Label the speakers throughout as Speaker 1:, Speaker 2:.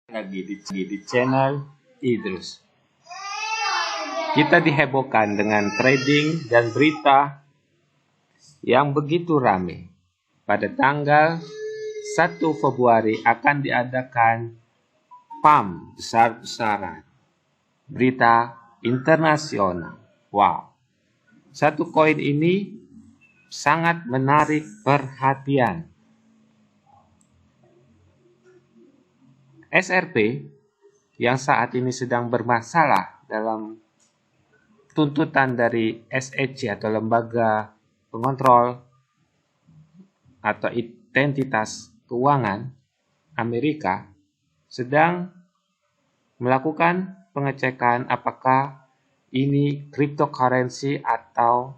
Speaker 1: Lagi di channel Idrus. Kita dihebohkan dengan trading dan berita yang begitu ramai. Pada tanggal 1 Februari akan diadakan PAM besar-besaran. Berita internasional. Wow. Satu koin ini sangat menarik perhatian. SRP yang saat ini sedang bermasalah dalam tuntutan dari SEC atau Lembaga Pengontrol atau Identitas Keuangan Amerika sedang melakukan pengecekan apakah ini cryptocurrency atau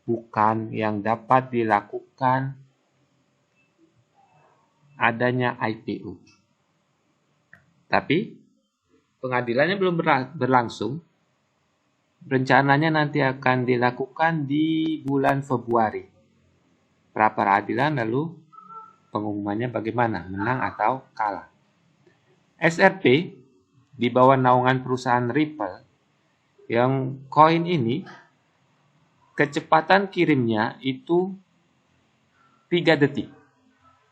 Speaker 1: bukan yang dapat dilakukan adanya IPO. Tapi pengadilannya belum berlangsung. Rencananya nanti akan dilakukan di bulan Februari. Pra peradilan lalu pengumumannya bagaimana, menang atau kalah. SRP di bawah naungan perusahaan Ripple yang koin ini kecepatan kirimnya itu 3 detik.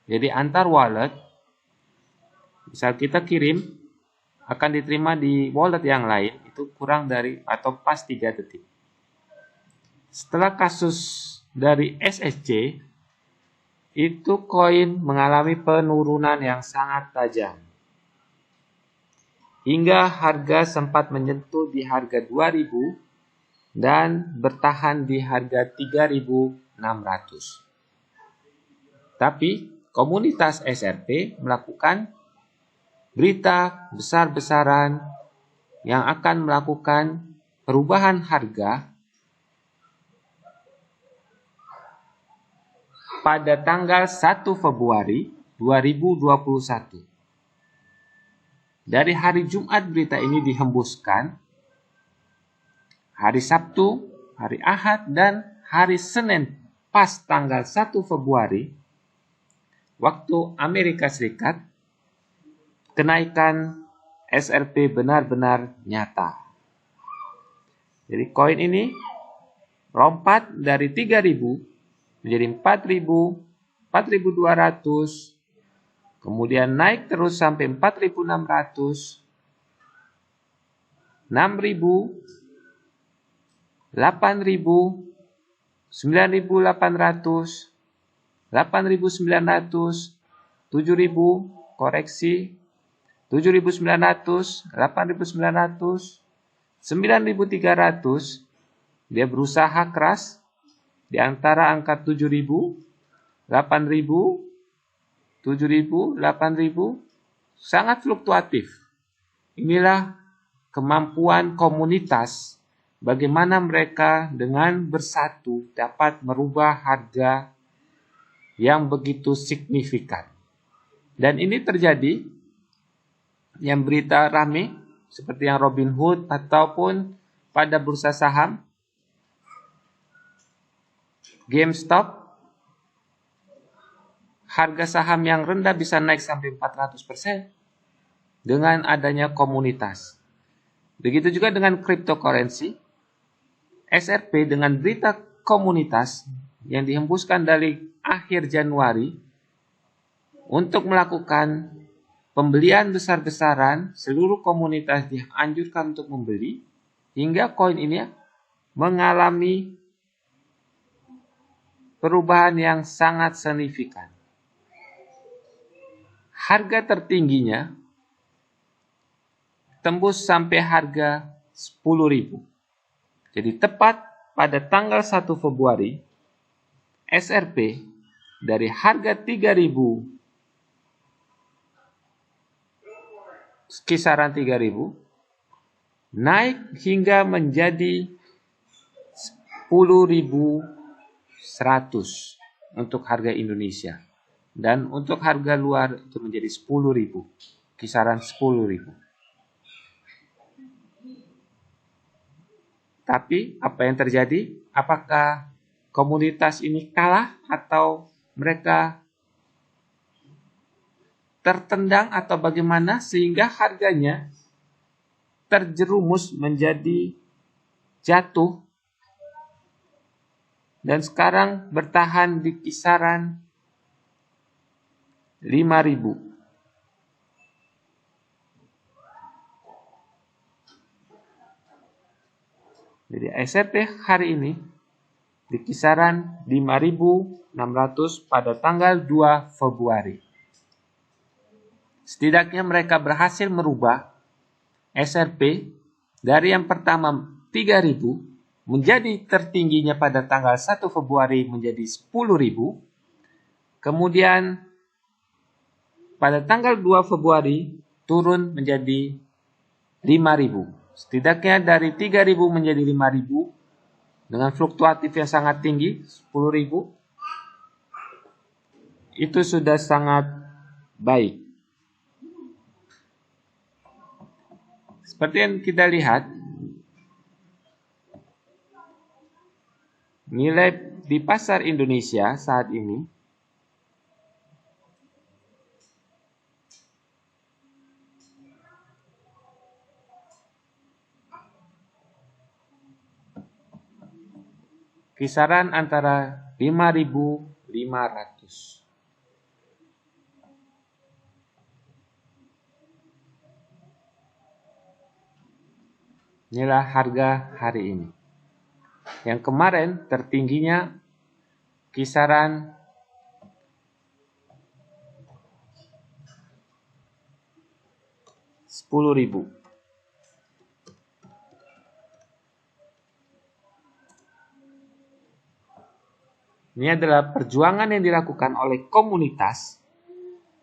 Speaker 1: Jadi antar wallet, misal kita kirim akan diterima di wallet yang lain itu kurang dari atau pas 3 detik. Setelah kasus dari SSC, itu koin mengalami penurunan yang sangat tajam. Hingga harga sempat menyentuh di harga 2.000 dan bertahan di harga 3.600. Tapi komunitas SRP melakukan berita besar-besaran yang akan melakukan perubahan harga pada tanggal 1 Februari 2021. Dari hari Jumat berita ini dihembuskan, hari Sabtu, hari Ahad, dan hari Senin pas tanggal 1 Februari waktu Amerika Serikat, kenaikan SRP benar-benar nyata. Jadi koin ini lompat dari 3.000 menjadi 4.000, 4.200, kemudian naik terus sampai 4.600, 6.000, 8.000, 9.800, 8.900, 7.000, koreksi, 7.900, 8.900, 9.300, dia berusaha keras di antara angka 7.000, 8.000, 7.000, 8.000, sangat fluktuatif. Inilah kemampuan komunitas, bagaimana mereka dengan bersatu dapat merubah harga yang begitu signifikan. Dan ini terjadi yang berita rame seperti yang Robinhood ataupun pada bursa saham GameStop, harga saham yang rendah bisa naik sampai 400% dengan adanya komunitas. Begitu juga dengan cryptocurrency, SRP dengan berita komunitas yang dihembuskan dari akhir Januari untuk melakukan pembelian besar-besaran, seluruh komunitas dianjurkan untuk membeli, hingga koin ini mengalami perubahan yang sangat signifikan. Harga tertingginya tembus sampai harga 10.000. Jadi tepat pada tanggal 1 Februari, SRP dari harga 3.000, kisaran 3.000, naik hingga menjadi 10.100 untuk harga Indonesia. Dan untuk harga luar itu menjadi 10.000, kisaran 10.000. Tapi apa yang terjadi? Apakah komunitas ini kalah atau mereka tertendang atau bagaimana sehingga harganya terjerumus menjadi jatuh dan sekarang bertahan di kisaran 5.000. Jadi SRP hari ini di kisaran 5.600 pada tanggal 2 Februari. Setidaknya mereka berhasil merubah SRP dari yang pertama 3.000 menjadi tertingginya pada tanggal 1 Februari menjadi 10.000. Kemudian pada tanggal 2 Februari turun menjadi 5.000. Setidaknya dari 3.000 menjadi 5.000 dengan fluktuatif yang sangat tinggi, 10.000. Itu sudah sangat baik. Seperti yang kita lihat, nilai di pasar Indonesia saat ini kisaran antara 5.500. Inilah harga hari ini. Yang kemarin tertingginya kisaran 10.000. Ini adalah perjuangan yang dilakukan oleh komunitas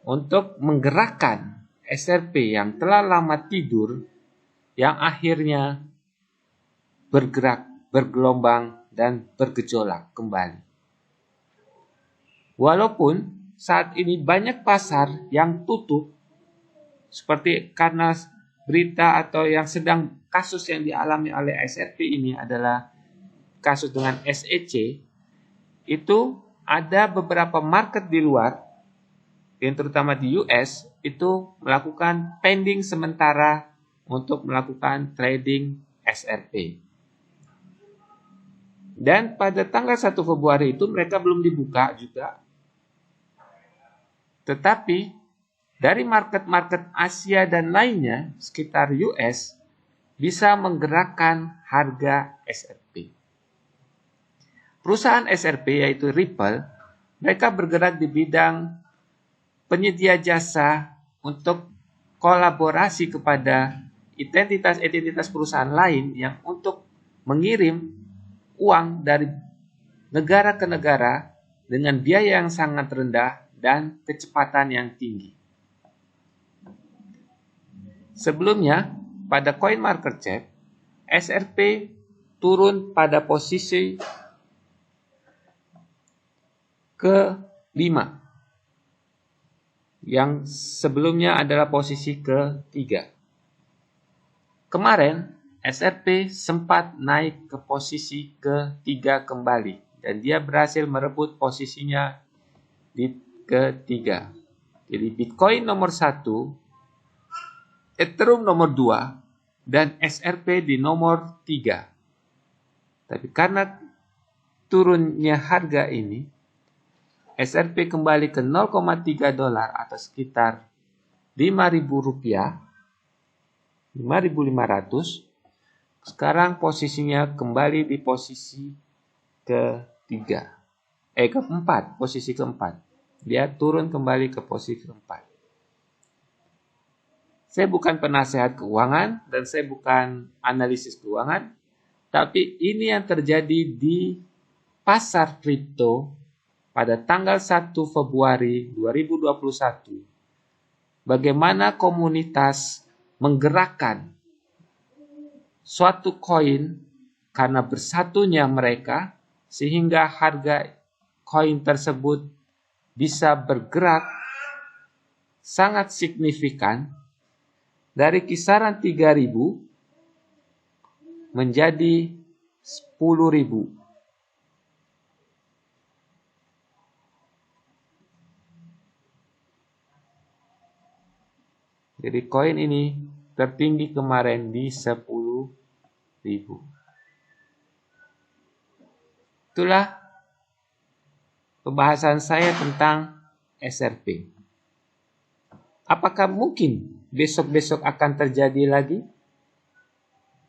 Speaker 1: untuk menggerakkan SRP yang telah lama tidur, yang akhirnya bergerak, bergelombang, dan bergejolak kembali. Walaupun saat ini banyak pasar yang tutup, seperti karena berita atau yang sedang kasus yang dialami oleh SRP ini adalah kasus dengan SEC, itu ada beberapa market di luar, yang terutama di US, itu melakukan pending sementara untuk melakukan trading SRP. Dan pada tanggal 1 Februari itu mereka belum dibuka juga. Tetapi dari market-market Asia dan lainnya sekitar US bisa menggerakkan harga SRP. Perusahaan SRP yaitu Ripple, mereka bergerak di bidang penyedia jasa untuk kolaborasi kepada identitas-identitas perusahaan lain yang untuk mengirim uang dari negara ke negara dengan biaya yang sangat rendah dan kecepatan yang tinggi. Sebelumnya, pada CoinMarketCap, SRP turun pada posisi ke-5, yang sebelumnya adalah posisi ke-3. Kemarin, SRP sempat naik ke posisi ke-3 kembali, dan dia berhasil merebut posisinya di ke-3. Jadi Bitcoin nomor 1, Ethereum nomor 2, dan SRP di nomor 3. Tapi karena turunnya harga ini, SRP kembali ke 0,3 dolar atau sekitar 5.000 rupiah, 5.500. Sekarang posisinya kembali di posisi keempat, posisi keempat. Dia turun kembali ke posisi keempat. Saya bukan penasehat keuangan dan saya bukan analisis keuangan, tapi ini yang terjadi di pasar kripto pada tanggal 1 Februari 2021. Bagaimana komunitas menggerakkan suatu koin karena bersatunya mereka sehingga harga koin tersebut bisa bergerak sangat signifikan dari kisaran 3.000 menjadi 10.000. Jadi koin ini tertinggi kemarin di 10.000. Itulah pembahasan saya tentang SRP. Apakah mungkin besok-besok akan terjadi lagi?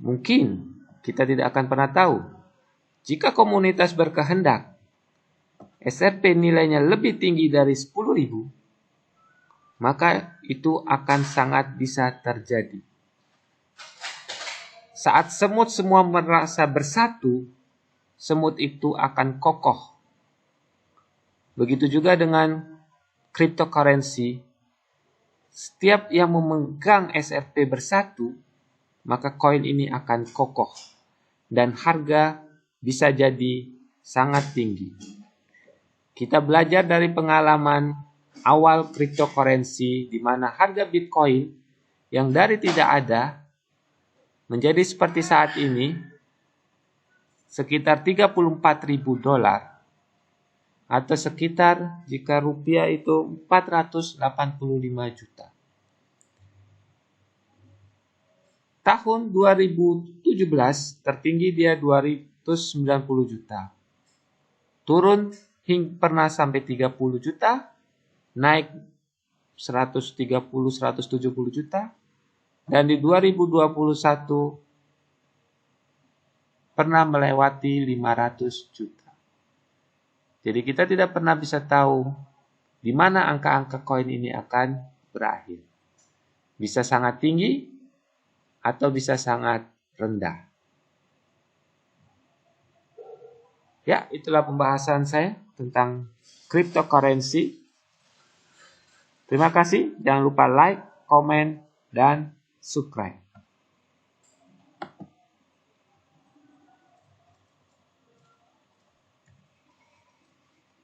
Speaker 1: Mungkin, kita tidak akan pernah tahu. Jika komunitas berkehendak, SRP nilainya lebih tinggi dari 10.000, maka itu akan sangat bisa terjadi. Saat semut semua merasa bersatu, semut itu akan kokoh. Begitu juga dengan cryptocurrency. Setiap yang memegang SRP bersatu, maka koin ini akan kokoh dan harga bisa jadi sangat tinggi. Kita belajar dari pengalaman awal cryptocurrency di mana harga Bitcoin yang dari tidak ada menjadi seperti saat ini sekitar $34.000 atau sekitar jika rupiah itu 485 juta. Tahun 2017 tertinggi dia 290 juta. Turun pernah sampai 30 juta, naik 130-170 juta, dan di 2021 pernah melewati 500 juta. Jadi kita tidak pernah bisa tahu di mana angka-angka koin ini akan berakhir. Bisa sangat tinggi atau bisa sangat rendah. Ya, itulah pembahasan saya tentang cryptocurrency. Terima kasih. Jangan lupa like, komen, dan subscribe.